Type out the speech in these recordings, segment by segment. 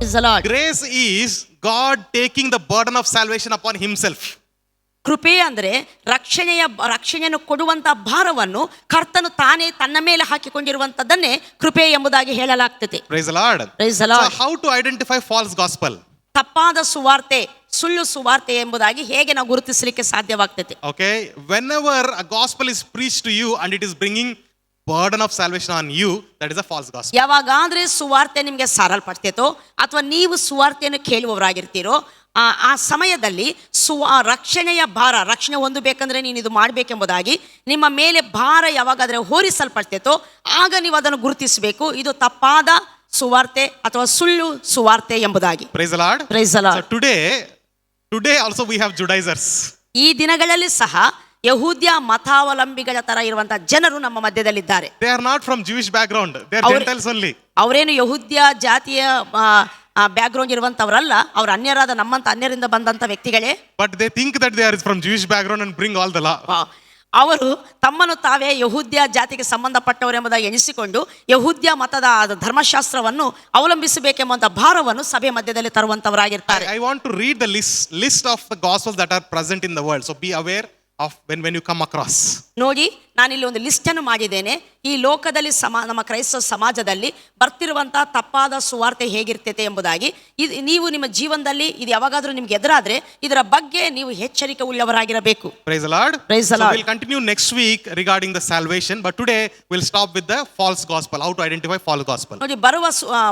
Praise the Lord. Grace is God taking the burden of salvation upon himself. ಕೃಪೆ ಅಂದ್ರೆ ರಕ್ಷಣೆಯನ್ನು ಕೊಡುವಂತ ಭಾರವನ್ನು ಕರ್ತನು ತಾನೇ ತನ್ನ ಮೇಲೆ ಹಾಕಿಕೊಂಡಿರುವಂತದ್ದನ್ನೇ ಕೃಪೆ ಎಂಬುದಾಗಿ ಹೇಳಲಾಗ್ತದೆ. Praise the Lord. Praise the Lord. So how to identify false gospel? ತಪ್ಪಾದ ಸುವಾರ್ತೆ, ಸುಳ್ಳು ಸುವಾರ್ತೆ ಎಂಬುದಾಗಿ ಹೇಗೆ ನಾವು ಗುರುತಿಸಲಿಕ್ಕೆ ಸಾಧ್ಯವಾಗ್ತದೆ? Okay, whenever a gospel is preached to you and it is bringing burden of salvation on you, that is a false gospel. ಯಾವಾಗಾದ್ರೆ ಸುವಾರ್ತೆ ನಿಮಗೆ ಸಾರಲ್ಪಡ್ತೇತೋ ಅಥವಾ ನೀವು ಸುವಾರ್ತೆಯನ್ನು ಕೇಳುವವರಾಗಿರ್ತೀರೋ ಆ ಸಮಯದಲ್ಲಿ ರಕ್ಷಣೆಯ ಭಾರ, ರಕ್ಷಣೆ ಹೊಂದಬೇಕಂದ್ರೆ ನೀನು ಇದು ಮಾಡಬೇಕೆಂಬುದಾಗಿ ನಿಮ್ಮ ಮೇಲೆ ಭಾರ ಯಾವಾಗಾದ್ರೆ ಹೊರಿಸಲ್ಪಡ್ತೇತೋ ಆಗ ನೀವು ಅದನ್ನು ಗುರುತಿಸಬೇಕು, ಇದು ತಪ್ಪಾದ ಸುವಾರ್ತೆ ಅಥವಾ ಸುಳ್ಳು ಸುವಾರ್ತೆ ಎಂಬುದಾಗಿ. Praise the Lord. Praise the Lord. So today also we have Judaizers. ಈ ದಿನಗಳಲ್ಲಿ ಸಹ ಯಹೂದ್ಯ ಮತಾವಲಂಬಿಗಳ ತರ ಇರುವಂತಹ ಜನರು ನಮ್ಮ ಮಧ್ಯದಲ್ಲಿದ್ದಾರೆ. They are not from Jewish background, they are Gentiles only. ಅವರೇನು ಯಹೂದ್ಯ ಜಾತಿಯ ಬ್ಯಾಕ್ಗ್ರೌಂಡ್ ಇರುವಂತವರಲ್ಲ, ಅವರು ಅನ್ಯರಾದ ನಮ್ಮಂತ ಅನ್ಯರಿಂದ ಬಂದಂತ ವ್ಯಕ್ತಿಗಳೇ. But they think that they are from Jewish background and bring all the law. ಅವರು ತಮ್ಮನ್ನು ತಾವೇ ಯಹೂದ್ಯ ಜಾತಿಗೆ ಸಂಬಂಧಪಟ್ಟವರೆಂಬುದಾಗಿ ಎಣಿಸಿಕೊಂಡು ಯಹೂದ್ಯ ಮತದ ಧರ್ಮಶಾಸ್ತ್ರವನ್ನು ಅವಲಂಬಿಸಬೇಕೆಂಬಂತ ಭಾರವನ್ನು ಸಭೆ ಮಧ್ಯದಲ್ಲಿ ತರುವಂತವರಾಗಿರ್ತಾರೆ. I want to read the list of the gospels that are present in the world, so be aware of when you come across. ನೋಡಿ, ನಾನಿಲ್ಲಿ ಒಂದು ಲಿಸ್ಟ್ ಅನ್ನು ಮಾಡಿದ್ದೇನೆ. ಈ ಲೋಕದಲ್ಲಿ ನಮ್ಮ ಕ್ರೈಸ್ತ ಸಮಾಜದಲ್ಲಿ ಬರ್ತಿರುವಂತಹ ತಪ್ಪಾದ ಸುವಾರ್ತೆ ಹೇಗಿರ್ತೈತೆ ಎಂಬುದಾಗಿ. ನೀವು ನಿಮ್ಮ ಜೀವನದಲ್ಲಿ ಇದು ಯಾವಾಗಾದ್ರೂ ನಿಮ್ಗೆ ಎದುರಾದ್ರೆ ಇದರ ಬಗ್ಗೆ ನೀವು ಎಚ್ಚರಿಕೆ ಉಳ್ಳವರಾಗಿರಬೇಕು. Praise the Lord. Praise the Lord. So we'll continue next week regarding the salvation, but today we'll stop with the false gospel, how to identify false gospel. ನೋಡಿ, ಬರುವ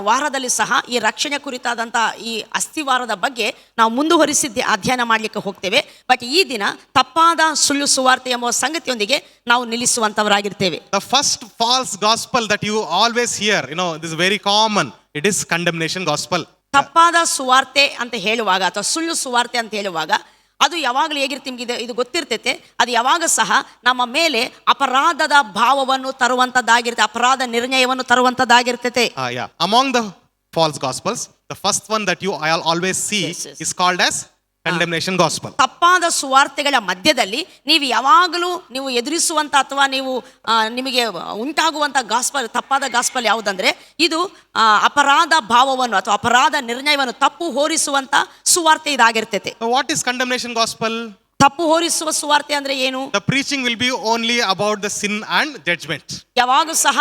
ವಾರದಲ್ಲಿ ಸಹ ಈ ರಕ್ಷಣೆ ಕುರಿತಾದಂತ ಈ ಅಸ್ಥಿವಾರದ ಬಗ್ಗೆ ನಾವು ಮುಂದುವರಿಸಿ ಅಧ್ಯಯನ ಮಾಡಲಿಕ್ಕೆ ಹೋಗ್ತೇವೆ. ಬಟ್ ಈ ದಿನ ತಪ್ಪಾದ ಸುಳ್ಳು ಸುವಾರ್ತೆ ಎಂಬ ಸಂಗತಿಯೊಂದಿಗೆ ನಾವು ನಿಲ್ಲಿಸುವಂತವರಾಗಿರ್ತೇವೆ. The first false gospel that you always hear, this is very common, it is condemnation gospel. ತಪ್ಪಾದ ಸುವಾರ್ತೆ ಅಂತ ಹೇಳುವಾಗ ಅಥವಾ ಸುಳ್ಳು ಸುವಾರ್ತೆ ಅಂತ ಹೇಳುವಾಗ ಅದು ಯಾವಾಗಲೂ ಹೇಗಿರ್ತೀವಿ ಇದು ಗೊತ್ತಿರ್ತೈತೆ. ಅದು ಯಾವಾಗ ಸಹ ನಮ್ಮ ಮೇಲೆ ಅಪರಾಧದ ಭಾವವನ್ನು ತರುವಂತದ್ದಾಗಿರುತ್ತೆ, ಅಪರಾಧ ನಿರ್ಣಯವನ್ನು ತರುವಂತದ್ದಾಗಿರ್ತೈತೆ. Among the false gospels, the first one that you always see is called as condemnation gospel. ತಪ್ಪಾದ ಸುವಾರ್ತೆಗಳ ಮಧ್ಯದಲ್ಲಿ ನೀವು ಯಾವಾಗಲೂ ನೀವು ಎದುರಿಸುವಂತ ಅಥವಾ ನಿಮಗೆ ಉಂಟಾಗುವಂತ ಗಾಸ್ಪಲ್, ತಪ್ಪಾದ ಗಾಸ್ಪಲ್ ಯಾವುದಂದ್ರೆ ಇದು ಅಪರಾಧ ಭಾವವನ್ನು ಅಥವಾ ಅಪರಾಧ ನಿರ್ಣಯವನ್ನು ತಪ್ಪು ಹೋರಿಸುವಂತ ಸುವಾರ್ತೆ ಇದಾಗಿರ್ತೈತೆ. What is condemnation gospel? ತಪ್ಪು ಹೋರಿಸುವ ಸುವಾರ್ತೆ ಅಂದ್ರೆ ಏನು? The preaching will be only about the sin and judgment. ಯಾವಾಗೂ ಸಹ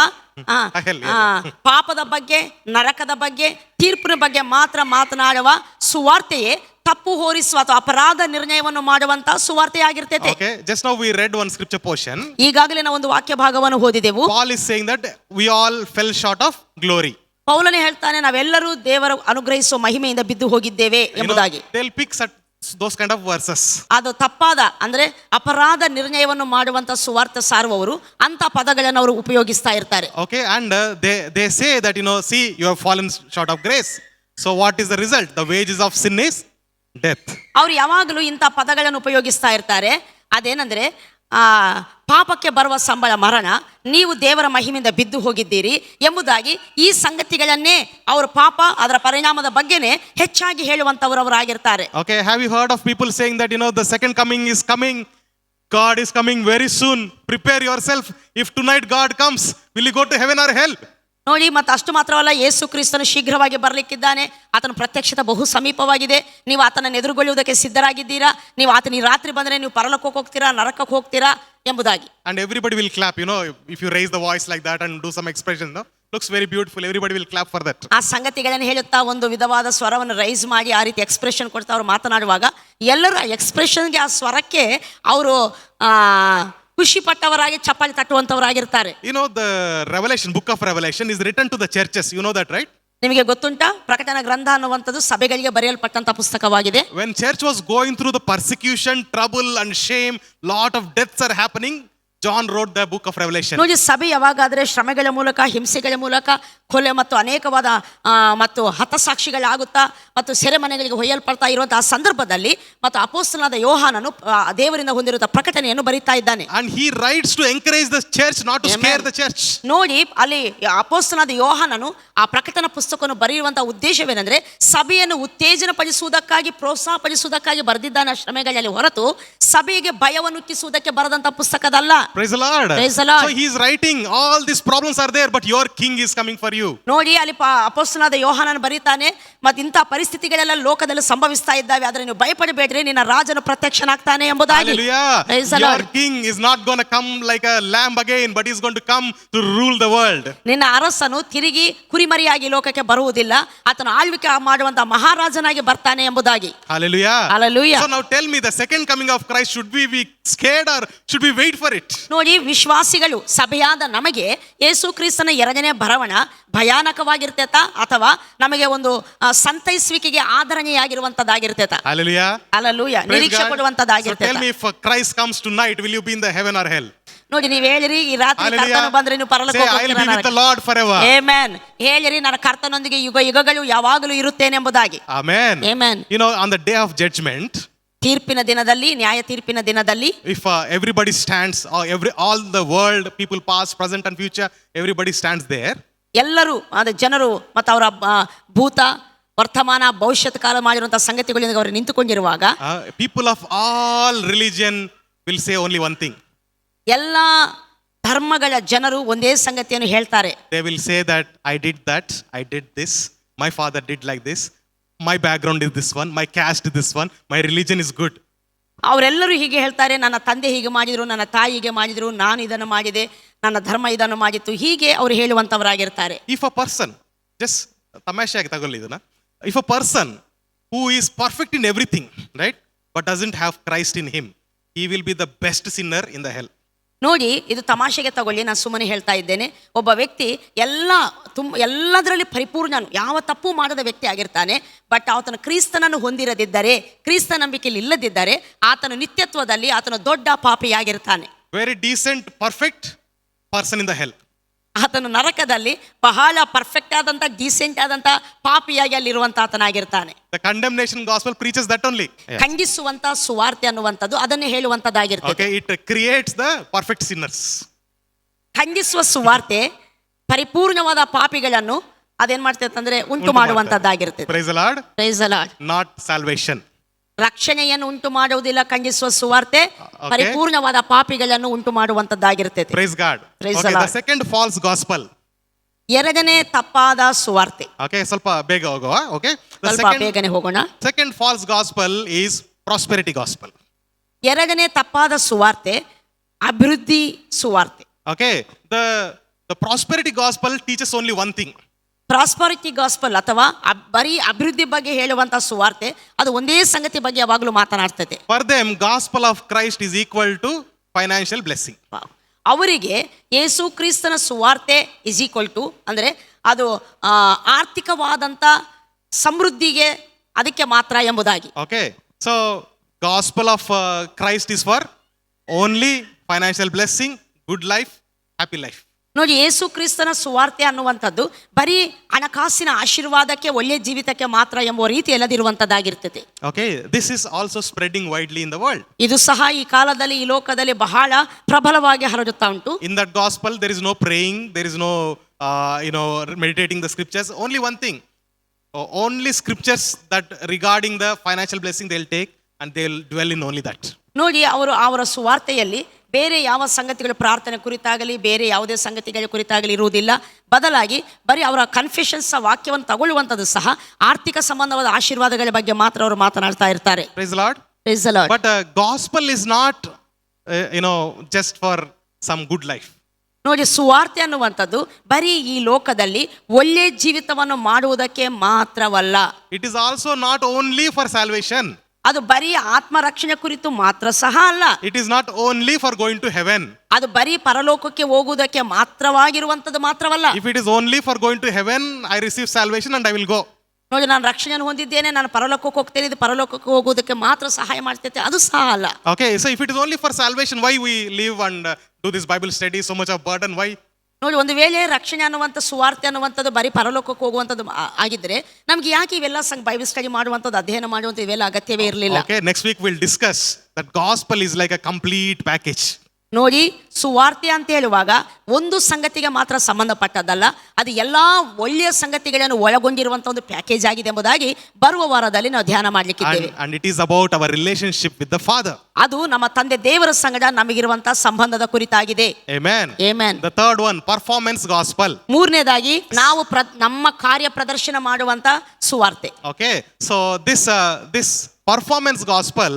ಪಾಪದ ಬಗ್ಗೆ, ನರಕದ ಬಗ್ಗೆ, ತೀರ್ಪಿನ ಬಗ್ಗೆ ಮಾತ್ರ ಮಾತನಾಡುವ ಸುವಾರ್ತೆಯೇ ತಪ್ಪು ಹೋರಿಸುವ ಅಥವಾ ಅಪರಾಧ ನಿರ್ಣಯವನ್ನು ಮಾಡುವಂತ ಸುವಾರ್ತೆ ಆಗಿರ್ತೈತೆ. Okay, just now we read one scripture portion. ಈಗಾಗಲೇ ನಾವು ಒಂದು ವಾಕ್ಯ ಭಾಗವನ್ನು ಓದಿದೆವು. Paul is saying that we all fell short of glory. ಪೌಲನೇ ಹೇಳ್ತಾನೆ, ನಾವೆಲ್ಲರೂ ದೇವರ ಅನುಗ್ರಹಿಸುವ ಮಹಿಮೆಯಿಂದ ಬಿದ್ದು ಹೋಗಿದ್ದೇವೆ ಎಂಬುದಾಗಿ. They'll pick those kind of verses. ಅದು ತಪ್ಪಾದ ಅಂದ್ರೆ ಅಪರಾಧ ನಿರ್ಣಯವನ್ನು ಮಾಡುವಂತ ಸುವಾರ್ತೆ ಸಾರುವವರು ಅಂತ ಪದಗಳನ್ನು ಅವರು ಉಪಯೋಗಿಸ್ತಾ ಇರ್ತಾರೆ. Okay, and they say that see, you have fallen short of grace. So what is the result? The wages of sin is death. ಅವರು ಯಾವಾಗಲೂ ಇಂಥ ಪದಗಳನ್ನು ಉಪಯೋಗಿಸ್ತಾ ಇರ್ತಾರೆ. ಅದೇನಂದ್ರೆ ಪಾಪಕ್ಕೆ ಬರುವ ಸಂಬಳ ಮರಣ, ನೀವು ದೇವರ ಮಹಿಮೆಯಿಂದ ಬಿದ್ದು ಹೋಗಿದ್ದೀರಿ ಎಂಬುದಾಗಿ ಈ ಸಂಗತಿಗಳನ್ನೇ ಅವರು ಪಾಪ ಅದರ ಪರಿಣಾಮದ ಬಗ್ಗೆನೇ ಹೆಚ್ಚಾಗಿ ಹೇಳುವಂತವರವರಾಗಿರ್ತಾರೆ. Okay, have you heard of people saying that the second coming is coming, God is coming very soon, prepare yourself, if tonight God comes, will you go to heaven or hell? ನೋಡಿ, ಮತ್ತೆ ಅಷ್ಟು ಮಾತ್ರವಲ್ಲ, ಯೇಸು ಕ್ರಿಸ್ತನು ಶೀಘ್ರವಾಗಿ ಬರಲಿಕ್ಕಿದ್ದಾನೆ, ಆತನ ಪ್ರತ್ಯಕ್ಷತೆ ಬಹು ಸಮೀಪವಾಗಿದೆ, ನೀವು ಆತನನ್ನು ಎದುರುಗೊಳ್ಳುವುದಕ್ಕೆ ಸಿದ್ಧರಾಗಿದ್ದೀರಾ, ನೀವು ಆತನ ರಾತ್ರಿ ಬಂದರೆ ನೀವು ಪರಲೋಕಕ್ಕೆ ಹೋಗ್ತೀರಾ, ನರಕಕ್ಕೆ ಹೋಗ್ತೀರಾ ಎಂಬುದಾಗಿ. And everybody will clap, if you raise the voice like that and do some expression, looks very beautiful, everybody will clap for that. ಆ ಸಂಗತಿಗಳನ್ನು ಹೇಳುತ್ತಾ ಒಂದು ವಿಧವಾದ ಸ್ವರವನ್ನು ರೈಸ್ ಮಾಡಿ ಆ ರೀತಿ ಎಕ್ಸ್ಪ್ರೆಷನ್ ಕೊಡ್ತಾ ಅವರು ಮಾತನಾಡುವಾಗ ಎಲ್ಲರೂ ಆ ಎಕ್ಸ್ಪ್ರೆಷನ್ಗೆ, ಆ ಸ್ವರಕ್ಕೆ ಅವರು ಖುಷಿ ಪಟ್ಟವರಾಗಿ ಚಪ್ಪಾಳಿ ತಟ್ಟುವಂತವರಾಗಿರ್ತಾರೆ. The Revelation, book of Revelation is written to the churches, you know that, right? ನಿಮಗೆ ಗೊತ್ತುಂಟಾ? ಪ್ರಕಟಣಾ ಗ್ರಂಥ ಅನ್ನುವಂಥದ್ದು ಸಭೆಗಳಿಗೆ ಬರೆಯಲ್ಪಟ್ಟಂತ ಪುಸ್ತಕವಾಗಿದೆ. When church was going through the persecution, trouble and shame, lot of deaths are happening, John wrote the book of Revelation. ನೋಡಿ, ಸಭೆ ಯಾವಾಗಾದ್ರೆ ಶ್ರಮೆಗಳ ಮೂಲಕ, ಹಿಂಸೆಗಳ ಮೂಲಕ, ಕೊಲೆ ಮತ್ತು ಅನೇಕವಾದ ಮತ್ತು ಹತಸಾಕ್ಷಿಗಳಾಗುತ್ತಾ ಮತ್ತು ಸೆರೆಮನೆಗಳಿಗೆ ಒಯ್ಯಲ್ಪಡ್ತಾ ಇರುವಂತಹ ಸಂದರ್ಭದಲ್ಲಿ ಮತ್ತು ಅಪೊಸ್ತಲನಾದ ಯೋಹಾನನು ದೇವರಿಂದ ಹೊಂದಿರುವ ಪ್ರಕಟಣೆಯನ್ನು ಬರೀತಾ ಇದ್ದಾನೆ. And he writes to encourage the church, not to scare the church. ನೋಡಿ, ಅಲ್ಲಿ ಅಪೊಸ್ತಲನಾದ ಯೋಹಾನನು ಆ ಪ್ರಕಟಣಾ ಪುಸ್ತಕವನ್ನು ಬರೆಯುವಂತಹ ಉದ್ದೇಶವೇನೆಂದ್ರೆ ಸಭೆಯನ್ನು ಉತ್ತೇಜನಪಡಿಸುವುದಕ್ಕಾಗಿ, ಪ್ರೋತ್ಸಾಹಪಡಿಸುವುದಕ್ಕಾಗಿ ಬರೆದಿದ್ದಾನೆ ಶ್ರಮೆಗಳಲ್ಲಿ ಹೊರತು ಸಭೆಗೆ ಭಯವನ್ನು ಹುಟ್ಟಿಸುವುದಕ್ಕೆ ಬರೆದಂತಹ ಪುಸ್ತಕದಲ್ಲ. Praise the Lord. Praise the Lord. So he is writing, all these problems are there, but your king is coming for you. ನೋಡಿ ಅಲ್ಲಿ ಅಪೊಸ್ತಲನಾದ ಯೋಹಾನನು ಬರೀತಾನೆ, ಮತ್ತು ಇಂಥ ಪರಿಸ್ಥಿತಿಗಳೆಲ್ಲ ಲೋಕದಲ್ಲಿ ಸಂಭವಿಸ್ತಾ ಇದ್ದಾವೆ, ಆದರೆ ನೀವು ಭಯಪಡಬೇಡ್ರಿ, ನಿನ್ನ ರಾಜನು ಪ್ರತ್ಯಕ್ಷನಾಗ್ತಾನೆ ಎಂಬುದಾಗಿ. Hallelujah. Praise the Your Lord. king is not going to come like a lamb again, but he's going to come to rule the world. ನಿನ್ನ ಅರಸನು ತಿರುಗಿ ಕುರಿಮರಿಯಾಗಿ ಲೋಕಕ್ಕೆ ಬರುವುದಿಲ್ಲ, ಆತನು ಆಳ್ವಿಕೆ ಮಾಡುವಂತ ಮಹಾರಾಜನಾಗಿ ಬರ್ತಾನೆ ಎಂಬುದಾಗಿ. Hallelujah. Hallelujah. So now tell me, the second coming of Christ, should we be scared or should we wait for it? ನೋಡಿ, ವಿಶ್ವಾಸಿಗಳು ಸಭೆಯಾದ ನಮಗೆ ಯೇಸು ಕ್ರಿಸ್ತನ ಎರಡನೇ ಬರವಣ ಭಯಾನಕವಾಗಿರ್ತೇತ ಅಥವಾ ನಮಗೆ ಒಂದು ಸಂತೈಸುವಿಕೆಗೆ ಆಧರಣೆಯಾಗಿರುವಂತದ್ದಾಗಿರ್ತೇತ? Hallelujah. ಅಲ್ಲೂಯ, Praise ನಿರೀಕ್ಷೆ God. So ಕೊಡುವಂತದ್ದಾಗಿರ್ತೇತ. tell me, if Christ comes tonight, will you be in the heaven or hell? ನೋಡಿ, ನೀವು ಹೇಳಿರಿ ಈ ರಾತ್ರಿ Hallelujah. ಕರ್ತನು ಬಂದ್ರೆ ನೀವು ಪರಲೋಕ Say, I'll be with the Lord forever. Amen. ಹೇಳಿರಿ, ನನ್ನ ಕರ್ತನೊಂದಿಗೆ ಯುಗ ಯುಗಗಳು ಯಾವಾಗಲೂ ಇರುತ್ತೇನೆ ಎಂಬುದಾಗಿ. Amen. Amen. You know, on the day of judgment, ತೀರ್ಪಿನ ದಿನದಲ್ಲಿ, ನ್ಯಾಯ ತೀರ್ಪಿನ ದಿನದಲ್ಲಿ, if everybody stands, or all the world, people past, present and future, everybody stands there. ಎಲ್ಲರೂ ಜನರು ಮತ್ತು ಅವರ ಭೂತ, ವರ್ತಮಾನ, ಭವಿಷ್ಯತ್ ಕಾಲ ಮಾಡಿರುವಂತಹ ಸಂಗತಿಗಳಿಂದ ಅವರು ನಿಂತುಕೊಂಡಿರುವಾಗ, People of all religion will say only one thing. ಎಲ್ಲ ಧರ್ಮಗಳ ಜನರು ಒಂದೇ ಸಂಗತಿಯನ್ನು ಹೇಳ್ತಾರೆ. They will say that I did that, I did this, my father did like this, my background is this one, my caste is this one, my religion is good. ಅವರೆಲ್ಲರೂ ಹೀಗೆ ಹೇಳ್ತಾರೆ, ನನ್ನ ತಂದೆ ಹೀಗೆ ಮಾಡಿದ್ರು, ನನ್ನ ತಾಯಿ ಹೀಗೆ ಮಾಡಿದ್ರು, ನಾನು ಇದನ್ನು ಮಾಡಿದೆ, ನನ್ನ ಧರ್ಮ ಇದನ್ನು ಮಾಡಿತ್ತು, ಹೀಗೆ ಅವರು ಹೇಳುವಂತವರಾಗಿರ್ತಾರೆ. If a person, just ತಮಾಷೆಯಾಗಿ ತಗೊಳ್ಳಿ ಇದನ್ನ, if a person who is perfect in everything, right, but doesn't have Christ in him, he will be the best sinner in the hell. ನೋಡಿ, ಇದು ತಮಾಷೆಗೆ ತಗೊಳ್ಳಿ, ನಾನು ಸುಮ್ಮನೆ ಹೇಳ್ತಾ ಇದ್ದೇನೆ. ಒಬ್ಬ ವ್ಯಕ್ತಿ ಎಲ್ಲದರಲ್ಲಿ ಪರಿಪೂರ್ಣನು, ಯಾವ ತಪ್ಪು ಮಾಡದ ವ್ಯಕ್ತಿ ಆಗಿರ್ತಾನೆ, ಬಟ್ ಆತನು ಕ್ರಿಸ್ತನನ್ನು ಹೊಂದಿರದಿದ್ದರೆ, ಕ್ರಿಸ್ತ ನಂಬಿಕೆಯಲ್ಲಿ ಇಲ್ಲದಿದ್ದರೆ, ಆತನು ನಿತ್ಯತ್ವದಲ್ಲಿ ಆತನು ದೊಡ್ಡ ಪಾಪಿಯಾಗಿರ್ತಾನೆ. Very decent, perfect person in the hell. ಆತನು ನರಕದಲ್ಲಿ ಬಹಳ ಪರ್ಫೆಕ್ಟ್ ಆದಂತ, ಡೀಸೆಂಟ್ ಆದಂತ ಪಾಪಿಯಾಗಿ ಅಲ್ಲಿರುವಂತ ಆತನಾಗಿರ್ತಾನೆ. The condemnation gospel preaches that only. ಖಂಡಿಸುವಂತ ಸುವಾರ್ತೆ ಅನ್ನುವಂಥದ್ದು ಅದನ್ನೇ ಹೇಳುವಂತದ್ದಾಗಿರ್ತದೆ. Okay, it creates the perfect sinners. ಖಂಡಿಸುವ ಸುವಾರ್ತೆ ಪರಿಪೂರ್ಣವಾದ ಪಾಪಿಗಳನ್ನು ಅದೇನ್ ಮಾಡ್ತೈತೆ ಅಂದ್ರೆ ಉಂಟು ಮಾಡುವಂತದ್ದಾಗಿರ್ತದೆ. Praise the Lord. Praise the Lord. Not salvation. ರಕ್ಷಣೆಯನ್ನು ಉಂಟು ಮಾಡುವುದಿಲ್ಲ ಖಂಡಿಸುವ ಸುವಾರ್ತೆ, ಪರಿಪೂರ್ಣವಾದ ಪಾಪಿಗಳನ್ನು ಉಂಟು ಮಾಡುವಂತದ್ದಾಗಿರ್ತದೆ. Praise God. Praise Okay, the Lord. the second false gospel. ಎರಡನೇ ತಪ್ಪಾದ ಸುವಾರ್ತೆ. Okay, ಸ್ವಲ್ಪ ಬೇಗ ಹೋಗುವ. Okay, the ಸ್ವಲ್ಪ ಬೇಗನೆ ಹೋಗೋಣ. second false gospel is prosperity gospel. ಎರಡನೇ ತಪ್ಪಾದ ಸುವಾರ್ತೆ ಅಭಿವೃದ್ಧಿ ಸುವಾರ್ತೆ. Okay, the prosperity gospel teaches only one thing. Prosperity gospel ಅಥವಾ ಬರೀ ಅಭಿವೃದ್ಧಿ ಬಗ್ಗೆ ಹೇಳುವಂತ ಸುವಾರ್ತೆ, ಅದು ಒಂದೇ ಸಂಗತಿ ಬಗ್ಗೆ ಯಾವಾಗಲೂ ಮಾತನಾಡ್ತದೆ. For them, gospel of Christ is equal to financial blessing. ಅವರಿಗೆ ಯೇಸು ಕ್ರಿಸ್ತನ ಸುವಾರ್ತೆ ಇಸ್ ಈಕ್ವಲ್ ಟು ಅಂದ್ರೆ ಅದು ಆರ್ಥಿಕವಾದಂತ ಸಮೃದ್ಧಿಗೆ ಅದಕ್ಕೆ ಮಾತ್ರ ಎಂಬುದಾಗಿ. Okay, so gospel of Christ is for only financial blessing, good life, happy life. ನೋಡಿ, ಯೇಸು ಕ್ರಿಸ್ತನ ಸುವಾರ್ತೆ ಅನ್ನುವಂಥದ್ದು ಬರೀ ಹಣಕಾಸಿನ ಆಶೀರ್ವಾದಕ್ಕೆ, ಒಳ್ಳೆ ಜೀವಿತಕ್ಕೆ ಮಾತ್ರ ಎಂಬ ರೀತಿ ಎಲ್ಲದಿರುವಂತದ್ದಾಗಿರ್ತದೆ. Okay, this is also spreading widely in the world. ಇದು ಸಹ ಈ ಕಾಲದಲ್ಲಿ, ಈ ಲೋಕದಲ್ಲಿ ಬಹಳ ಪ್ರಬಲವಾಗಿ ಹರಡುತ್ತಾ ಉಂಟು. In that gospel, there is no praying, there is no meditating the scriptures. Only one thing, only scriptures that regarding the financial blessing they'll take, and they'll dwell in only that. ನೋಡಿ, ಅವರ ಸುವಾರ್ತೆಯಲ್ಲಿ ಬೇರೆ ಯಾವ ಸಂಗತಿಗಳ ಪ್ರಾರ್ಥನೆ ಕುರಿತಾಗಲಿ, ಬೇರೆ ಯಾವುದೇ ಸಂಗತಿಗಳ ಕುರಿತಾಗಲಿ ಇರುವುದಿಲ್ಲ. ಬದಲಾಗಿ ಬರೀ ಅವರ ಕನ್ಫೆಷನ್ಸ್ ವಾಕ್ಯವನ್ನು ತಗೊಳ್ಳುವಂಥದ್ದು ಸಹ ಆರ್ಥಿಕ ಸಂಬಂಧವಾದ ಆಶೀರ್ವಾದಗಳ ಬಗ್ಗೆ ಮಾತ್ರ ಅವರು ಮಾತನಾಡ್ತಾ ಇರ್ತಾರೆ. Praise the Lord. Praise the Lord. But gospel is not just for some good life. ನೋಡಿ, ಸುವಾರ್ತೆ ಅನ್ನುವಂಥದ್ದು ಬರೀ ಈ ಲೋಕದಲ್ಲಿ ಒಳ್ಳೆ ಜೀವಿತವನ್ನು ಮಾಡುವುದಕ್ಕೆ ಮಾತ್ರವಲ್ಲ. It is also not only for salvation. ಅದು ಬರೀ ಆತ್ಮರಕ್ಷಣೆ ಕುರಿತು ಮಾತ್ರ ಸಹ ಅಲ್ಲ. It is not only for going to heaven. ಅದು ಬರೀ ಪರಲೋಕಕ್ಕೆ ಹೋಗುವುದಕ್ಕೆ ಮಾತ್ರವಾಗಿರುವಂಥದ್ದು ಮಾತ್ರವಲ್ಲ. If it is only for going to heaven, I receive salvation and I will go. ನೋಡಿ, ನಾನು ರಕ್ಷಣೆಯನ್ನು ಹೊಂದಿದ್ದೇನೆ, ನಾನು ಪರಲೋಕಕ್ಕೆ ಹೋಗ್ತೇನೆ, ಇದು ಪರಲೋಕಕ್ಕೆ ಹೋಗುವುದಕ್ಕೆ ಮಾತ್ರ ಸಹಾಯ ಮಾಡ್ತೈತೆ, ಅದು ಸಹ ಅಲ್ಲ. Okay, so if it is only for salvation, why we live and do this Bible study, so much of burden? Why? ನೋಡಿ, ಒಂದು ವೇಳೆ ರಕ್ಷಣೆ ಅನ್ನುವಂಥ ಸುವಾರ್ತೆ ಅನ್ನುವಂಥದ್ದು ಬರೀ ಪರಲೋಕಕ್ಕೆ ಹೋಗುವಂಥದ್ದು ಆಗಿದ್ರೆ ನಮ್ಗೆ ಯಾಕೆ ಇವೆಲ್ಲ ಬೈಬಲ್ ಸ್ಟಡಿ ಮಾಡುವಂಥದ್ದು, ಅಧ್ಯಯನ ಮಾಡುವಂಥದ್ದು ಇವೆಲ್ಲ ಅಗತ್ಯವೇ ಇರಲಿಲ್ಲ. Okay, next week we'll discuss that gospel is like a complete package. ನೋಡಿ, ಸುವಾರ್ತೆ ಅಂತ ಹೇಳುವಾಗ ಒಂದು ಸಂಗತಿಗೆ ಮಾತ್ರ ಸಂಬಂಧಪಟ್ಟದ್ದಲ್ಲ, ಅದು ಎಲ್ಲಾ ಒಳ್ಳೆಯ ಸಂಗತಿಗಳನ್ನು ಒಳಗೊಂಡಿರುವಂತಹ ಒಂದು ಪ್ಯಾಕೇಜ್ ಆಗಿದೆ ಎಂಬುದಾಗಿ ಬರುವ ವಾರದಲ್ಲಿ ನಾವು ಧ್ಯಾನ ಮಾಡ್ಲಿಕ್ಕಿದ್ದೇವೆ. And it is about our relationship with the Father. ಅದು ನಮ್ಮ ತಂದೆ ದೇವರ ಸಂಗಡ ನಮಗಿರುವಂತಹ ಸಂಬಂಧದ ಕುರಿತಾಗಿದೆ. Amen. Amen. The third one, performance gospel. ಮೂರನೇದಾಗಿ ನಾವು ನಮ್ಮ ಕಾರ್ಯ ಪ್ರದರ್ಶನ ಮಾಡುವಂತ ಸುವಾರ್ತೆ. Okay, so this performance gospel,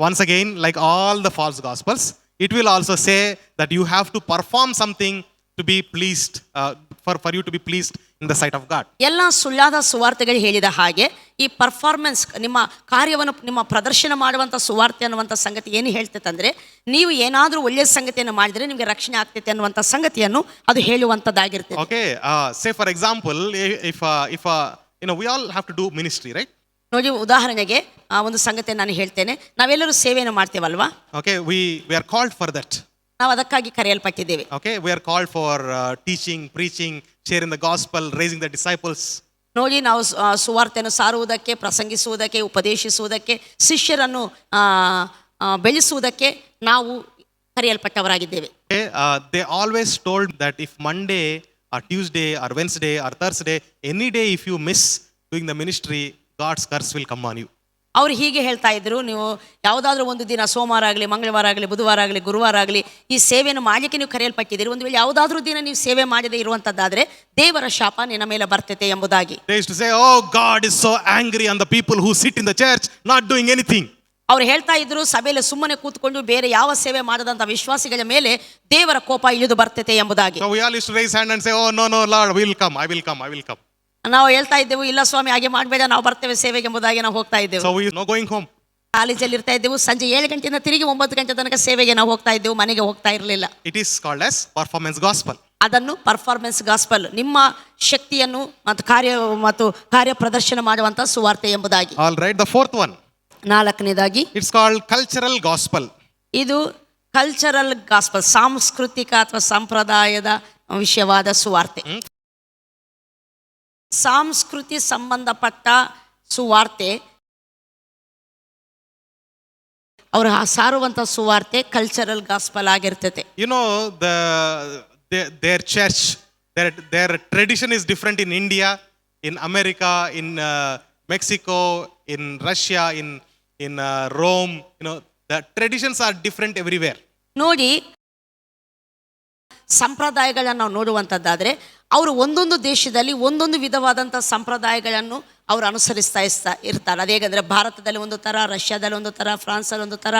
once again, like all the false gospels, it will also say that you have to perform something to be pleased, for you to be pleased in the sight of God. ಎಲ್ಲ ಸುಳ್ಳಾದ ಸುವಾರ್ತೆಗಳು ಹೇಳಿದ ಹಾಗೆ ಈ performance, ನಿಮ್ಮ ಕಾರ್ಯವನ್ನು ನಿಮ್ಮ ಪ್ರದರ್ಶನ ಮಾಡುವಂಥ ಸುವಾರ್ತೆ ಅನ್ನುವಂಥ ಸಂಗತಿ ಏನು ಹೇಳ್ತೈತೆ ಅಂದರೆ, ನೀವು ಏನಾದರೂ ಒಳ್ಳೆಯ ಸಂಗತಿಯನ್ನು ಮಾಡಿದರೆ ನಿಮಗೆ ರಕ್ಷಣೆ ಆಗ್ತೈತೆ ಅನ್ನುವಂಥ ಸಂಗತಿಯನ್ನು ಅದು ಹೇಳುವಂಥದ್ದಾಗಿರ್ತದೆ. Okay, say for example, if we all have to do ministry, right? ನೋಡಿ, ಉದಾಹರಣೆಗೆ ಒಂದು ಸಂಗತಿಯನ್ನು ನಾನು ಹೇಳ್ತೇನೆ. ನಾವೆಲ್ಲರೂ ಸೇವೆಯನ್ನು ಮಾಡ್ತೇವಲ್ವಾ? Okay, we are called for that. ನಾವು ಅದಕ್ಕಾಗಿ ಕರೆಯಲ್ಪಟ್ಟಿದ್ದೇವೆ. Okay, we are called for teaching, preaching, sharing the gospel, raising the disciples. ನೋಡಿ, ನಾವು ಸುವಾರ್ತೆಯನ್ನು ಸಾರುವುದಕ್ಕೆ, ಪ್ರಸಂಗಿಸುವುದಕ್ಕೆ, ಉಪದೇಶಿಸುವುದಕ್ಕೆ, ಶಿಷ್ಯರನ್ನು ಬೆಳೆಸುವುದಕ್ಕೆ ನಾವು ಕರೆಯಲ್ಪಟ್ಟವರಾಗಿದ್ದೇವೆ. Okay, they always told that if Monday or Tuesday or Wednesday or Thursday, any day if you miss doing the ministry, God's curse will come on you. ಅವ್ರು ಹೀಗೆ ಹೇಳ್ತಾ ಇದ್ರು, ನೀವು ಯಾವುದಾದ್ರೂ ಒಂದು ದಿನ ಸೋಮವಾರ ಆಗಲಿ, ಮಂಗಳವಾರ ಆಗಲಿ, ಬುಧವಾರ ಆಗಲಿ, ಗುರುವಾರ ಆಗಲಿ ಈ ಸೇವೆಯನ್ನು ಮಾಡಲಿಕ್ಕೆ ನೀವು ಕರೆಯಲ್ಪಟ್ಟಿದ್ದೀರಿ. ಒಂದು ವೇಳೆ ಯಾವುದಾದ್ರೂ ದಿನ ನೀವು ಸೇವೆ ಮಾಡದೇ ಇರುವಂಥದ್ದಾದರೆ ದೇವರ ಶಾಪ ನಿನ್ನ ಮೇಲೆ ಬರ್ತೈತೆ ಎಂಬುದಾಗಿ. They used to say, oh, God is so angry on the people who sit in the church not doing anything. ಅವ್ರು ಹೇಳ್ತಾ ಇದ್ರು, ಸಭೆಯಲ್ಲಿ ಸುಮ್ಮನೆ ಕೂತ್ಕೊಂಡು ಬೇರೆ ಯಾವ ಸೇವೆ ಮಾಡದಂಥ ವಿಶ್ವಾಸಿಗಳ ಮೇಲೆ ದೇವರ ಕೋಪ ಇಳಿದು ಬರ್ತೈತೆ ಎಂಬುದಾಗಿ. So we all used to raise hand and say, oh, no, Lord, I will come, I will come, I will come. ನಾವು ಹೇಳ್ತಾ ಇದ್ದೆವು, ಇಲ್ಲ ಸ್ವಾಮಿ ಹಾಗೆ ಮಾಡಬೇಡ, ನಾವು ಬರ್ತೇವೆ ಸೇವೆಗೆ ಎಂಬುದಾಗಿ ನಾವು ಹೋಗ್ತಾ ಇದ್ದೆವು. So we no going home. ಕಾಲೇಜಲ್ಲಿ ಇರ್ತಾ ಇದ್ದೆವು, ಸಂಜೆ 7 ಗಂಟೆಯಿಂದ ತಿರುಗಿ 9 ಗಂಟೆ ತನಕ ಸೇವೆಗೆ ನಾವು ಹೋಗ್ತಾ ಇದ್ದೆವು, ಮನೆಗೆ ಹೋಗ್ತಾ ಇರಲಿಲ್ಲ. It is called as performance gospel. ಅದನ್ನು ಪರ್ಫಾರ್ಮೆನ್ಸ್ ಗಾಸ್ಪಲ್, ನಿಮ್ಮ ಶಕ್ತಿಯನ್ನು ಮತ್ತು ಕಾರ್ಯ ಪ್ರದರ್ಶನ ಮಾಡುವಂತ ಸುವಾರ್ತೆ ಎಂಬುದಾಗಿ. All right, the fourth one. ನಾಲ್ಕನೇದಾಗಿ It's called cultural gospel. ಇದು ಕಲ್ಚರಲ್ ಗಾಸ್ಪಲ್, ಸಾಂಸ್ಕೃತಿಕ ಅಥವಾ ಸಂಪ್ರದಾಯದ ವಿಷಯವಾದ ಸುವಾರ್ತೆ. ಸಂಸ್ಕೃತಿ ಸಂಬಂಧಪಟ್ಟ ಸುವಾರ್ತೆ, ಅವರು ಸಾರುವಂತ ಸುವಾರ್ತೆ ಕಲ್ಚರಲ್ ಗಾಸ್ಪಲ್ ಆಗಿರ್ತದೆ. You know, their church, their tradition is different in India, in America, in Mexico, in Russia, in Rome. You know, the traditions are different everywhere. ನೋಡಿ, ಸಂಪ್ರದಾಯಗಳನ್ನು ನಾವು ನೋಡುವಂಥದ್ದಾದರೆ ಅವರು ಒಂದೊಂದು ದೇಶದಲ್ಲಿ ಒಂದೊಂದು ವಿಧವಾದಂಥ ಸಂಪ್ರದಾಯಗಳನ್ನು ಅವರು ಅನುಸರಿಸ್ತಾ ಇರ್ತಾರೆ. ಅದೇಗಂದರೆ ಭಾರತದಲ್ಲಿ ಒಂದು ಥರ, ರಷ್ಯಾದಲ್ಲಿ ಒಂದು ಥರ, ಫ್ರಾನ್ಸಲ್ಲಿ ಒಂದು ಥರ,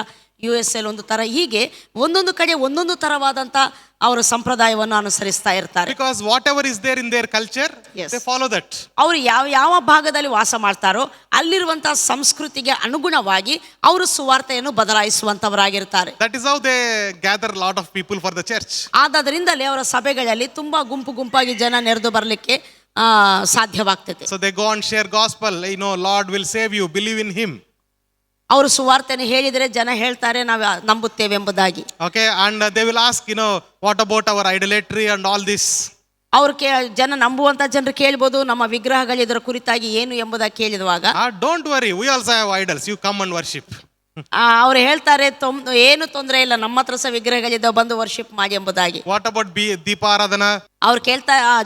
USA ಒಂದು ಥರ, ಹೀಗೆ ಒಂದೊಂದು ಕಡೆ ಒಂದೊಂದು ಥರವಾದಂಥ ಅವರ ಸಂಪ್ರದಾಯವನ್ನು ಅನುಸರಿಸ್ತಾ ಇರ್ತಾರೆ. Because whatever is there in their culture, Yes. they follow that. ಅವರು ಯಾವ ಭಾಗದಲ್ಲಿ ವಾಸ ಮಾಡ್ತಾರೋ ಅಲ್ಲಿರುವಂಥ ಸಂಸ್ಕೃತಿಗೆ ಅನುಗುಣವಾಗಿ ಅವರು ಸುವಾರ್ತೆಯನ್ನು ಬದಲಾಯಿಸುವಂಥವರಾಗಿರ್ತಾರೆ. That is how they gather a lot of people for the church. ಆದ್ದರಿಂದಲೇ ಅವರ ಸಭೆಗಳಲ್ಲಿ ತುಂಬ ಗುಂಪಾಗಿ ಜನ ನೆರೆದು ಬರಲಿಕ್ಕೆ ಸಾಧ್ಯವಾಗ್ತದೆ. So they go and share gospel. You know, Lord will save you. Believe in Him. ಅವರು ಸುವಾರ್ತೆಯನ್ನು ಹೇಳಿದರೆ ಜನ ಹೇಳ್ತಾರೆ, ನಾವು ನಂಬುತ್ತೇವೆ ಎಂಬುದಾಗಿ. Okay, and they will ask, you know, what about our idolatry and all this? ಅವ್ರು ಜನ ನಂಬುವಂತ ಜನರು ಕೇಳ್ಬೋದು, ನಮ್ಮ ವಿಗ್ರಹಗಳು ಇದರ ಕುರಿತಾಗಿ ಏನು ಎಂಬುದಾಗಿ ಕೇಳಿದವಾಗ, Don't worry, we also have idols. You come and worship. ಅವ್ರು ಹೇಳ್ತಾರೆ, ಏನು ತೊಂದರೆ ಇಲ್ಲ, ನಮ್ಮ ಹತ್ರ ಸಹ ವಿಗ್ರಹಗಳಿದ್ದಾವೆ, ಬಂದು ವರ್ಷಿಪ್ ಮಾಡಿ ಎಂಬುದಾಗಿ. What about Deeparadhana? ಅವ್ರು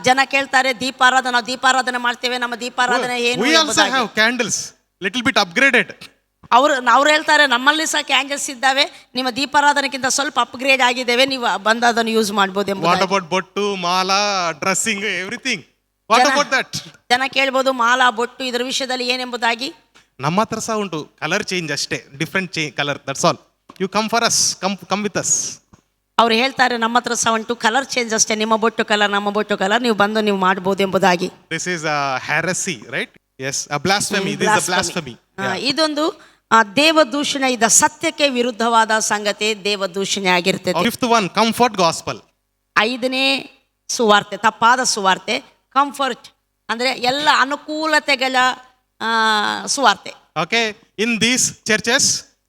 ಜನ ಕೇಳ್ತಾರೆ, ದೀಪಾರಾಧನೆ ಮಾಡ್ತೇವೆ, ನಮ್ಮ ದೀಪಾರಾಧನೆ ಏನು We also ಎಂಬುದಾಗಿ. have candles, little bit upgraded. ಅವ್ರು ಹೇಳ್ತಾರೆ, ನಮ್ಮಲ್ಲಿ ಸಹ ಕ್ಯಾಂಡಲ್ಸ್ ಇದ್ದಾವೆ, ನಿಮ್ಮ ದೀಪಾರಾಧನೆಗಿಂತ ಸ್ವಲ್ಪ ಅಪ್ಗ್ರೇಡ್ ಆಗಿದ್ದೇವೆ, ನೀವು ಬಂದು ಅದನ್ನು ಯೂಸ್ ಮಾಡ್ಬೋದು ಎಂಬುದಾಗಿ. What about bottu, mala, dressing, everything? What about that? ಜನ ಕೇಳ್ಬೋದು, ಮಾಲಾ, ಬೊಟ್ಟು ಇದರ ವಿಷಯದಲ್ಲಿ ಏನೆಂಬುದಾಗಿ. ನಮ್ಮ ಹತ್ರ ಸಹ ಉಂಟು, ಕಲರ್ ಚೇಂಜ್ ಅಷ್ಟೇ, different colour, that's all. You come for us, come with us. ಅವ್ರು ಹೇಳ್ತಾರೆ, ನಮ್ಮ ಹತ್ರ ಸಹ ಉಂಟು, ಕಲರ್ ಚೇಂಜ್ ಅಷ್ಟೇ, ನಿಮ್ಮ ಬೊಟ್ಟು ಕಲರ್, ನಮ್ಮ ಬೊಟ್ಟು ಕಲರ್, ನೀವು ಬಂದು ನೀವು ಮಾಡ್ಬೋದು ಎಂಬುದಾಗಿ. This is a heresy, right? Yes, a blasphemy. This is a blasphemy. ಇದೊಂದು ದೇವದೂಷಣೆ, ಇದ ಸತ್ಯಕ್ಕೆ ವಿರುದ್ಧವಾದ ಸಂಗತಿ ದೇವದೂಷಣೆ ಆಗಿರ್ತದೆ. Fifth one, comfort gospel. ಐದನೇ ಸುವಾರ್ತೆ, ತಪ್ಪಾದ ಸುವಾರ್ತೆ, ಕಂಫರ್ಟ್ ಅಂದ್ರೆ ಎಲ್ಲ ಅನುಕೂಲತೆಗಳ ಸುವಾರ್ತೆ. Okay, in these churches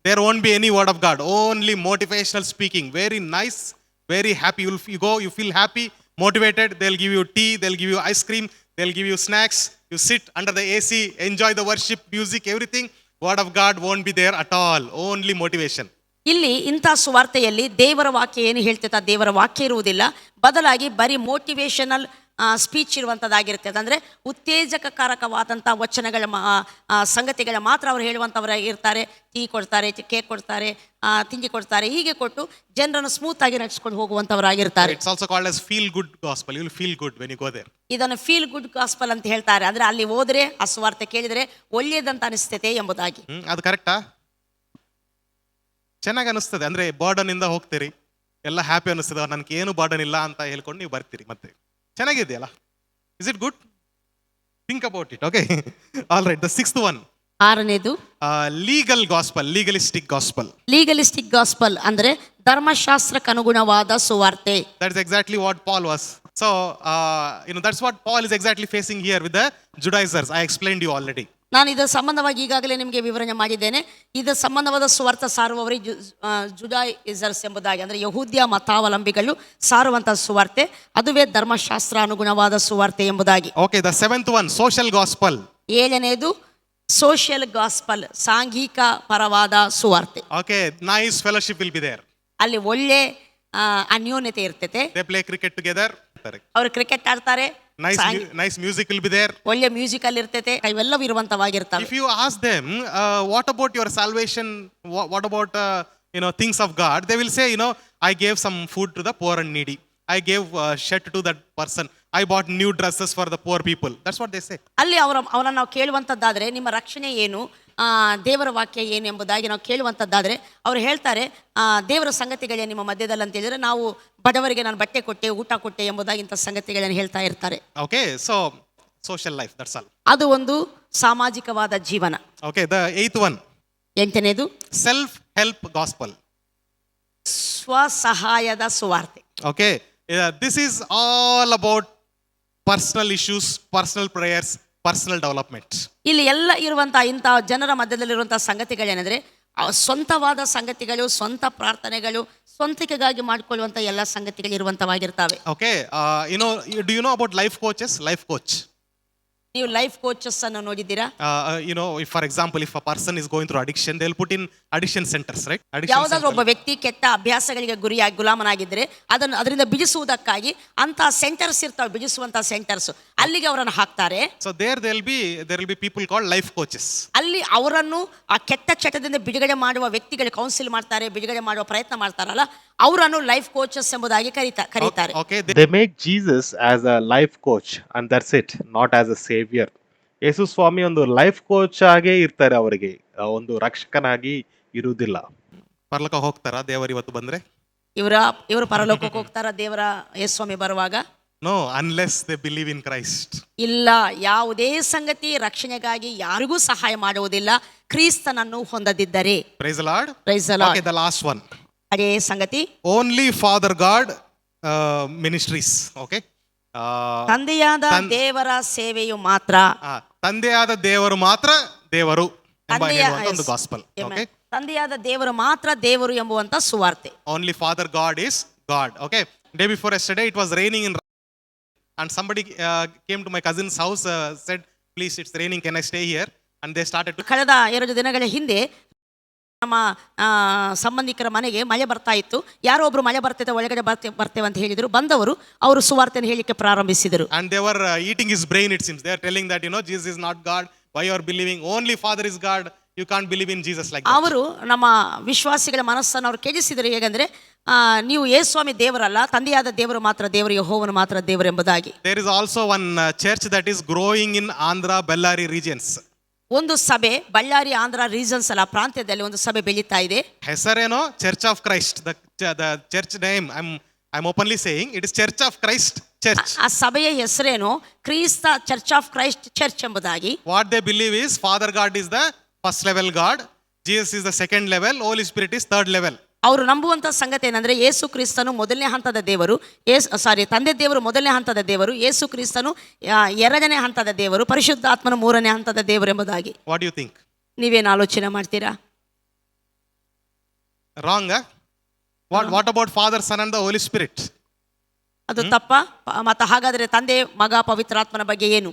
there won't be any word of God, only motivational speaking. Very nice, very happy. You go, you feel happy, motivated. They'll give you tea, they'll give you ice cream, they'll give you snacks. You sit under the AC, enjoy the worship, music, everything. Word of God won't be there at all, only motivation. ಇಲ್ಲಿ ಇಂಥ ಸುವಾರ್ತೆಯಲ್ಲಿ ದೇವರ ವಾಕ್ಯ ಏನು ಹೇಳ್ತೈತೆ ಆ ದೇವರ ವಾಕ್ಯ ಇರುವುದಿಲ್ಲ, ಬದಲಾಗಿ ಬರೀ ಮೋಟಿವೇಶನಲ್ ಸ್ಪೀಚ್ ಇರುವಂಥದ್ದಾಗಿರ್ತದೆ. ಅಂದರೆ ಉತ್ತೇಜಕಕಾರಕವಾದಂಥ ವಚನಗಳ ಸಂಗತಿಗಳ ಮಾತ್ರ ಅವ್ರು ಹೇಳುವಂಥವ್ರು ಇರ್ತಾರೆ. ಟೀ ಕೊಡ್ತಾರೆ, ಕೇಕ್ ಕೊಡ್ತಾರೆ, ತಿಂಡಿ ಕೊಡ್ತಾರೆ, ಹೀಗೆ ಕೊಟ್ಟು ಜನರನ್ನು ಸ್ಮೂತ್ ಆಗಿ ನಡೆಸ್ಕೊಂಡು ಹೋಗುವಂಥವರಾಗಿರ್ತಾರೆ. It's also called as feel good gospel. You will feel good when you go there. ಇದನ್ನು ಫೀಲ್ ಗುಡ್ ಗಾಸ್ಪಲ್ ಅಂತ ಹೇಳ್ತಾರೆ. ಅಂದರೆ ಅಲ್ಲಿ ಹೋದ್ರೆ ಆ ಸುವಾರ್ತೆ ಕೇಳಿದರೆ ಒಳ್ಳೆಯದಂತ ಅನಿಸ್ತೈತೆ ಎಂಬುದಾಗಿ. ಅದು ಕರೆಕ್ಟಾ? ಚೆನ್ನಾಗಿ ಅನಿಸ್ತದೆ. ಅಂದ್ರೆ ಬರ್ಡನ್ ಇಂದ ಹೋಗ್ತೀರಿ, ಎಲ್ಲ ಹ್ಯಾಪಿ ಅನಿಸ್ತದೆ, ನನ್ಗೆ ಏನು ಬರ್ಡನ್ ಇಲ್ಲ ಅಂತ ಹೇಳ್ಕೊಂಡು ನೀವು ಬರ್ತೀರಿ. ಮತ್ತೆ ಚೆನ್ನಾಗಿದೆಯಲ್ಲ? Is it good? Think about it. Okay, all right. The sixth one, ಆರನೇದು legal gospel, legalistic gospel. Legalistic gospel ಅಂದ್ರೆ ಧರ್ಮಶಾಸ್ತ್ರಕ್ಕೆ ಅನುಗುಣವಾದ ಸುವಾರ್ತೆ. That is exactly what Paul was. So, that's what Paul is exactly facing here with the Judaizers. I explained you already. ನಾನು ಇದರ ಸಂಬಂಧವಾಗಿ ಈಗಾಗಲೇ ನಿಮಗೆ ವಿವರಣೆ ಮಾಡಿದ್ದೇನೆ. ಇದರ ಸಂಬಂಧವಾದ ಸುವಾರ್ಥ ಸಾರುವವರಿಗೆ ಜುಡಾಯಿಸರ್ಸ್ ಎಂಬುದಾಗಿ, ಅಂದರೆ ಯಹೂದ್ಯ ಮತಾವಲಂಬಿಗಳು ಸಾರುವಂತಹ ಸುವಾರ್ತೆ, ಅದುವೇ ಧರ್ಮಶಾಸ್ತ್ರ ಅನುಗುಣವಾದ ಸುವಾರ್ತೆ ಎಂಬುದಾಗಿ. Okay, the seventh one, social gospel. ಏಳನೇದು ಸೋಷಿಯಲ್ ಗಾಸ್ಪಲ್, ಸಾಂಘಿಕ ಪರವಾದ ಸುವಾರ್ತೆ. Okay, nice fellowship will be there. ಅಲ್ಲಿ ಒಳ್ಳೆ ಅನ್ಯೋನ್ಯತೆ ಇರ್ತೈತೆ. They play cricket together. Correct. ಅವರು ಕ್ರಿಕೆಟ್ ಆಡ್ತಾರೆ. Nice music will be there. ಒಳ್ಳೆ ಮ್ಯೂಸಿಕಲ್ ಇರ್ತೈತೆ. ಇವೆಲ್ಲವೂ ಇರುವಂತವಾಗಿರ್ತವೆ. If you ask them, what about your salvation? What about things of God? They will say, I gave some food to the poor and needy. I gave shirt to that person. I bought new dresses for the poor people. That's what they say. ಅಲ್ಲಿ ಅವರನ್ನು ನಾವು ಕೇಳುವಂಥದ್ದಾದರೆ ನಿಮ್ಮ ರಕ್ಷಣೆ ಏನು, ದೇವರ ವಾಕ್ಯ ಏನು ಎಂಬುದಾಗಿ ನಾವು ಕೇಳುವಂಥದ್ದಾದರೆ ಅವ್ರು ಹೇಳ್ತಾರೆ, ದೇವರ ಸಂಗತಿಗಳೇ ನಿಮ್ಮ ಮಧ್ಯದಲ್ಲಿ ಅಂತ ಹೇಳಿದ್ರೆ ನಾವು ಬಡವರಿಗೆ ನಾನು ಬಟ್ಟೆ ಕೊಟ್ಟೆ, ಊಟ ಕೊಟ್ಟೆ ಎಂಬುದಾಗಿ ಇಂಥ ಸಂಗತಿಗಳನ್ನು ಹೇಳ್ತಾ ಇರ್ತಾರೆ. Okay, so social life, that's all. ಅದು ಒಂದು ಸಾಮಾಜಿಕವಾದ ಜೀವನ. Okay, the eighth one, ಎಂಟನೇದು self help gospel. ಸ್ವಸಹಾಯದ ಸುವಾರ್ತೆ. Okay, this is all about personal issues, personal prayers, personal development. ಇಲ್ಲಿ ಎಲ್ಲ ಇರುವಂತಹ ಇಂಥ ಜನರ ಮಧ್ಯದಲ್ಲಿರುವಂತಹ ಸಂಗತಿಗಳೇನೆಂದರೆ ಸ್ವಂತವಾದ ಸಂಗತಿಗಳು, ಸ್ವಂತ ಪ್ರಾರ್ಥನೆಗಳು, ಸ್ವಂತಿಕೆಗಾಗಿ ಮಾಡಿಕೊಳ್ಳುವಂಥ ಎಲ್ಲ ಸಂಗತಿಗಳು ಇರುವಂತವಾಗಿರ್ತವೆ. Okay, do you know about life coaches? Life coach. ನೀವು ಲೈಫ್ ಕೋಚಸ್ ಅನ್ನು ನೋಡಿದ್ದೀರಾ? If for example, if a person is going through addiction, they'll put in addiction centers, right? ಯಾವುದಾದ್ರೂ ಒಬ್ಬ ವ್ಯಕ್ತಿ ಕೆಟ್ಟ ಅಭ್ಯಾಸಗಳಿಗೆ ಗುರಿಯಾಗಿ ಗುಲಾಮನಾಗಿದ್ರೆ ಅದರಿಂದ ಬಿಡಿಸುವುದಕ್ಕಾಗಿ ಅಂತ ಸೆಂಟರ್ಸ್ ಇರ್ತಾವೆ, ಬಿಡಿಸುವಂತ ಸೆಂಟರ್ಸ್, ಅಲ್ಲಿಗೆ ಅವರನ್ನು ಹಾಕ್ತಾರೆ. So there will be people called life coaches. ಅಲ್ಲಿ ಅವರನ್ನು ಆ ಕೆಟ್ಟ ಚಟದಿಂದ ಬಿಡುಗಡೆ ಮಾಡುವ ವ್ಯಕ್ತಿಗಳು ಕೌನ್ಸಿಲ್ ಮಾಡ್ತಾರೆ, ಬಿಡುಗಡೆ ಮಾಡುವ ಪ್ರಯತ್ನ ಮಾಡ್ತಾರಲ್ಲ, ಅವರನ್ನು ಲೈಫ್ ಕೋಚಸ್ ಎಂಬುದಾಗಿ ಕರೀತಾರೆ. Okay, They make Jesus as a life coach and that's it, not as a savior. ಯೇಸು ಸ್ವಾಮಿ ಒಂದು ಲೈಫ್ ಕೋಚ್ ಆಗೇ ಇರ್ತಾರೆ, ಅವರಿಗೆ ಒಂದು ರಕ್ಷಕನಾಗಿ ಇರುವುದಿಲ್ಲ. ಪರಲೋಕ ಹೋಗ್ತಾರಾ ದೇವರು ಇವತ್ತು ಬಂದ್ರೆ? ಇವರು ಪರಲೋಕಕ್ಕೆ ಹೋಗ್ತಾರ ದೇವರ ಯೇಸು ಸ್ವಾಮಿ ಬರುವಾಗ? No, unless they believe in Christ. ಇಲ್ಲ, ಯಾವುದೇ ಸಂಗತಿ ರಕ್ಷಣೆಗಾಗಿ ಯಾರಿಗೂ ಸಹಾಯ ಮಾಡುವುದಿಲ್ಲ ಕ್ರಿಸ್ತನನ್ನು ಹೊಂದದಿದ್ದರೆ. Praise the Lord. Praise the Lord. Okay, the last one. ಅದೇ ಸಂಗತಿ, Only Father God ministries. Okay. ತಂದೆಯಾದ ದೇವರ ಸೇವೆಯು ಮಾತ್ರ. ತಂದೆಯಾದ ದೇವರು ಮಾತ್ರ ದೇವರು ಎಂಬ ಹೇಳುವಂತ ಒಂದು ಗಾಸ್ಪಲ್. Okay. ತಂದೆಯಾದ ದೇವರು ಮಾತ್ರ ದೇವರು ಎಂಬುವಂತ ಸುವಾರ್ತೆ. Only Father God is God. Okay. Day before yesterday it was raining in and somebody came to my cousin's house, said, please, it's raining, can I stay here? And they started to. ಕಳೆದ 2 ದಿನಗಳ ಹಿಂದೆ ನಮ್ಮ ಸಂಬಂಧಿಕರ ಮನೆಗೆ ಮಳೆ ಬರ್ತಾ ಇತ್ತು. ಯಾರೋ ಒಬ್ರು ಮಳೆ ಬರ್ತೈತೆ ಒಳಗಡೆ ಬರ್ತೇವೆ ಅಂತ ಹೇಳಿದ್ರು. ಬಂದವರು ಅವರು ಸುವಾರ್ತೆಯನ್ನು ಹೇಳಿಕ್ಕೆ ಪ್ರಾರಂಭಿಸಿದರು. And they were eating his brain, it seems. They are telling that Jesus is not God. Why you are believing only Father is God? You can't believe in Jesus like that. ಅವರು ನಮ್ಮ ವಿಶ್ವಾಸಿಗಳ ಮನಸ್ಸನ್ನು ಅವರು ಕೆಡಿಸಿದರು. ಹೇಗೆಂದ್ರೆ ನೀವು ಯೇಸುಸ್ವಾಮಿ ದೇವರಲ್ಲ, ತಂದೆಯಾದ ದೇವರು ಮಾತ್ರ ದೇವರು, ಯೆಹೋವನು ಮಾತ್ರ ದೇವರು ಎಂಬುದಾಗಿ. There is also one church that is growing in Andhra, Bellary regions. ಒಂದು ಸಭೆ ಬಳ್ಳಾರಿ ಆಂಧ್ರ ರೀಜನ್ಸ್ ಅಲ್ಲ ಪ್ರಾಂತ್ಯದಲ್ಲಿ ಒಂದು ಸಭೆ ಬೆಳೀತಾ ಇದೆ. ಹೆಸರೇನೋ church of Christ. The church name I'm openly saying it is Church of Christ Church. ಆ ಸಭೆಯ ಹೆಸರೇನು ಕ್ರಿಸ್ತ ಚರ್ಚ್ ಆಫ್ ಕ್ರೈಸ್ಟ್ ಚರ್ಚ್ ಎಂಬುದಾಗಿ. What they believe is Father God is the first level God, Jesus is the second level, Holy Spirit is third level. ಅವರು ನಂಬುವಂತ ಸಂಗತಿ ಏನಂದ್ರೆ ಯೇಸು ಕ್ರಿಸ್ತನು ಮೊದಲನೇ ಹಂತದ ದೇವರು, ತಂದೆ ದೇವರು ಮೊದಲನೇ ಹಂತದ ದೇವರು, ಯೇಸು ಕ್ರಿಸ್ತನು 2ನೇ ಹಂತದ ದೇವರು, ಪರಿಶುದ್ಧಾತ್ಮನು 3ನೇ ಹಂತದ ದೇವರು ಎಂಬುದಾಗಿ. What do you think? ನೀವೇನು ಆಲೋಚನೆ ಮಾಡ್ತೀರಾ? Wrong. What about Father, Son and the Holy Spirit? ಅದು ತಪ್ಪ? ಮತ್ತೆ ಹಾಗಾದ್ರೆ ತಂದೆ ಮಗ ಪವಿತ್ರಾತ್ಮನ ಬಗ್ಗೆ ಏನು?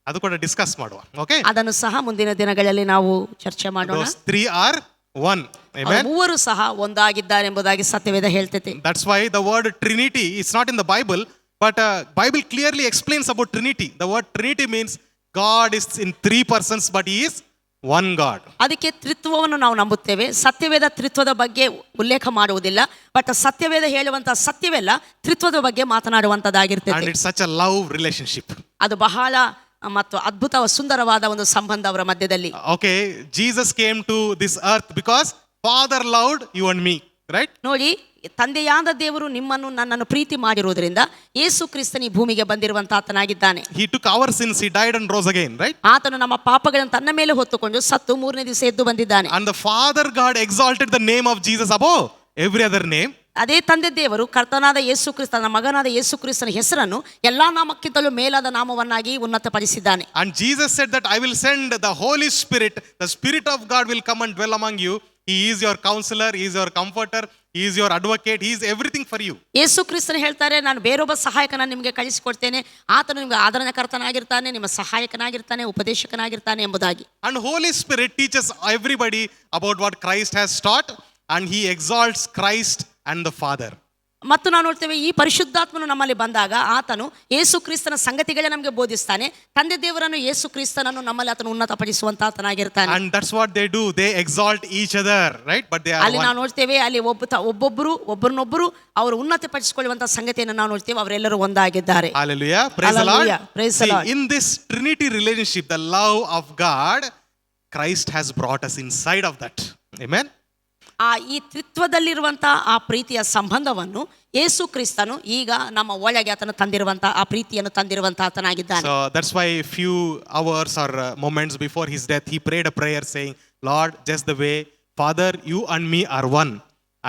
ಅದು ಕೂಡ ಡಿಸ್ಕಸ್ ಮಾಡುವ. ಓಕೆ, ಅದನ್ನು ಸಹ ಮುಂದಿನ ದಿನಗಳಲ್ಲಿ ನಾವು ಚರ್ಚೆ ಮಾಡೋಣ. Those 3 are one. ಅವರು Amen. ಮೂವರು ಸಹ ಒಂದಾಗಿದ್ದಾರೆ ಎಂಬುದಾಗಿ ಸತ್ಯವೇದ ಹೇಳ್ತೈತೆ. That's why the word Trinity is not in the Bible, but Bible clearly explains about Trinity. The word Trinity means God is in three persons, but He is one God. ಅದಕ್ಕೆ ತ್ರಿತ್ವವನ್ನು ನಾವು ನಂಬುತ್ತೇವೆ. ಸತ್ಯವೇದ ತ್ರಿತ್ವದ ಬಗ್ಗೆ ಉಲ್ಲೇಖ ಮಾಡುವುದಿಲ್ಲ, but ಸತ್ಯವೇದ ಹೇಳುವಂತಹ ಸತ್ಯವೆಲ್ಲ ತ್ರಿತ್ವದ ಬಗ್ಗೆ And ಮಾತನಾಡುವಂತದ್ದಾಗಿರ್ತದೆ. it's such a love relationship. ಅದು ಬಹಳ ಮತ್ತು ಅದ್ಭುತ ಸುಂದರವಾದ ಒಂದು ಸಂಬಂಧ ಅವರ ಮಧ್ಯದಲ್ಲಿ. Okay, Jesus came to this earth because Father loved you and me, right? ನೋಡಿ, ತಂದೆಯಾದ ದೇವರು ನಿಮ್ಮನ್ನು ನನ್ನನ್ನು ಪ್ರೀತಿ ಮಾಡಿರುವುದರಿಂದ ಯೇಸು ಕ್ರಿಸ್ತನ ಈ ಭೂಮಿಗೆ ಬಂದಿರುವಂತ ಆತನಾಗಿದ್ದಾನೆ. He took our sins, He died and rose again, right? ಆತನು ನಮ್ಮ ಪಾಪಗಳನ್ನು ತನ್ನ ಮೇಲೆ ಹೊತ್ತುಕೊಂಡು ಸತ್ತು ಮೂರನೇ ದಿವಸ ಎದ್ದು ಬಂದಿದ್ದಾನೆ. And the Father God exalted the name of Jesus above every other name. ಅದೇ ತಂದೆ ದೇವರು ಕರ್ತನಾದ ಯೇಸು ಕ್ರಿಸ್ತನ ಮಗನಾದ ಯೇಸು ಕ್ರಿಸ್ತನ ಹೆಸರನ್ನು ಎಲ್ಲಾ ನಾಮಕ್ಕಿಂತಲೂ ಮೇಲಾದ ನಾಮವನ್ನಾಗಿ ಉನ್ನತಪಡಿಸಿದ್ದಾನೆ. And Jesus said that I will send the Holy Spirit, the Spirit of God will come and dwell among you. He is your counselor, He is your comforter, He is your advocate, He is everything for you. ಯೇಸು ಕ್ರಿಸ್ತನು ಹೇಳ್ತಾರೆ, ನಾನು ಬೇರೊಬ್ಬ ಸಹಾಯಕನ ನಿಮಗೆ ಕಳಿಸಿಕೊಡ್ತೇನೆ, ಆತನು ನಿಮಗೆ ಆದರಣಕರ್ತನಾಗಿರ್ತಾನೆ, ನಿಮ್ಮ ಸಹಾಯಕನಾಗಿರ್ತಾನೆ, ಉಪದೇಶಕನಾಗಿರ್ತಾನೆ ಎಂಬುದಾಗಿ. And Holy Spirit teaches everybody about what Christ has taught, and He exalts Christ and the Father. ಮತ್ತು ನಾವು ನೋಡ್ತೇವೆ, ಈ ಪರಿಶುದ್ಧಾತ್ಮನು ನಮ್ಮಲ್ಲಿ ಬಂದಾಗ ಆತನು ಯೇಸು ಕ್ರಿಸ್ತನ ಸಂಗತಿಗಳೇ ನಮಗೆ ಬೋಧಿಸ್ತಾನೆ. ತಂದೆ ದೇವರನ್ನು ಯೇಸು ಕ್ರಿಸ್ತನನ್ನು ನಮ್ಮಲ್ಲಿ ಆತನು ಉನ್ನತಪಡಿಸುವಂತ ಆತನಾಗಿರ್ತಾನೆ. And that's what they do. They exalt each other, right? But they are ಅಲ್ಲಿ ನಾವು one. ನೋಡ್ತೇವೆ, ಅಲ್ಲಿ ಒಬ್ಬರನ್ನೊಬ್ಬರು ಅವರು ಉನ್ನತಪಡಿಸಿಕೊಳ್ಳುವಂತ ಸಂಗತಿಯನ್ನು ನಾವು ನೋಡ್ತೇವೆ. ಅವರೆಲ್ಲರೂ ಒಂದಾಗಿದ್ದಾರೆ. Hallelujah. Praise the Lord. Hallelujah. Praise the See, Lord. in this Trinity relationship, the love of God, Christ has brought us inside of that. Amen. ಈ ತ್ರಿತ್ವದಲ್ಲಿರುವಂತ ಆ ಪ್ರೀತಿಯ ಸಂಬಂಧವನ್ನು ಯೇಸು ಕ್ರಿಸ್ತನು ಈಗ ನಮ್ಮ ಒಳಗೆ ಆತನು ತಂದಿರುವಂತ ಆ ಪ್ರೀತಿಯನ್ನು ತಂದಿರುವಂತ ಆತನಾಗಿದ್ದಾನೆ. So that's why a few hours or moments before his death, he prayed a prayer saying, Lord, just the way, Father, you and me are one,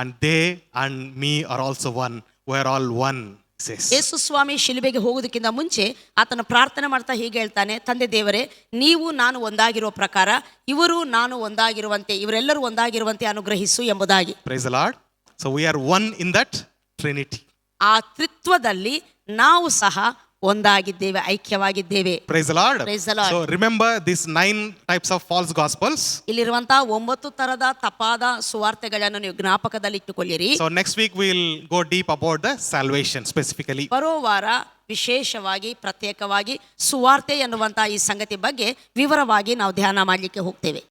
and they and me are also one. We're all one, says. ಯೇಸು ಸ್ವಾಮಿ ಶಿಲುಬೆಗೆ ಹೋಗುವುದಕ್ಕಿಂತ ಮುಂಚೆ ಆತನ ಪ್ರಾರ್ಥನೆ ಮಾಡ್ತಾ ಹೀಗೆ ಹೇಳ್ತಾನೆ, ತಂದೆ ದೇವರೇ, ನೀವು ನಾನು ಒಂದಾಗಿರುವ ಪ್ರಕಾರ ಇವರು ನಾನು ಒಂದಾಗಿರುವಂತೆ, ಇವರೆಲ್ಲರೂ ಒಂದಾಗಿರುವಂತೆ ಅನುಗ್ರಹಿಸು ಎಂಬುದಾಗಿ. Praise the Lord. So we are one in that Trinity. ಆ ತ್ರಿತ್ವದಲ್ಲಿ ನಾವು ಸಹ ಒಂದಾಗಿದ್ದೇವೆ, ಐಕ್ಯವಾಗಿದ್ದೇವೆ. Praise the Lord. Praise the Lord. So remember these 9 types of false gospels. ಇಲ್ಲಿರುವಂತಹ 9 ತರದ ತಪ್ಪಾದ ಸುವಾರ್ತೆಗಳನ್ನು ನೀವು ಜ್ಞಾಪಕದಲ್ಲಿ ಇಟ್ಟುಕೊಳ್ಳಿರಿ. So next week we'll go deep about the salvation specifically. ಬರೋ ವಾರ ವಿಶೇಷವಾಗಿ ಪ್ರತ್ಯೇಕವಾಗಿ ಸುವಾರ್ತೆ ಎನ್ನುವಂತಹ ಈ ಸಂಗತಿ ಬಗ್ಗೆ ವಿವರವಾಗಿ ನಾವು ಧ್ಯಾನ ಮಾಡಲಿಕ್ಕೆ ಹೋಗ್ತೇವೆ.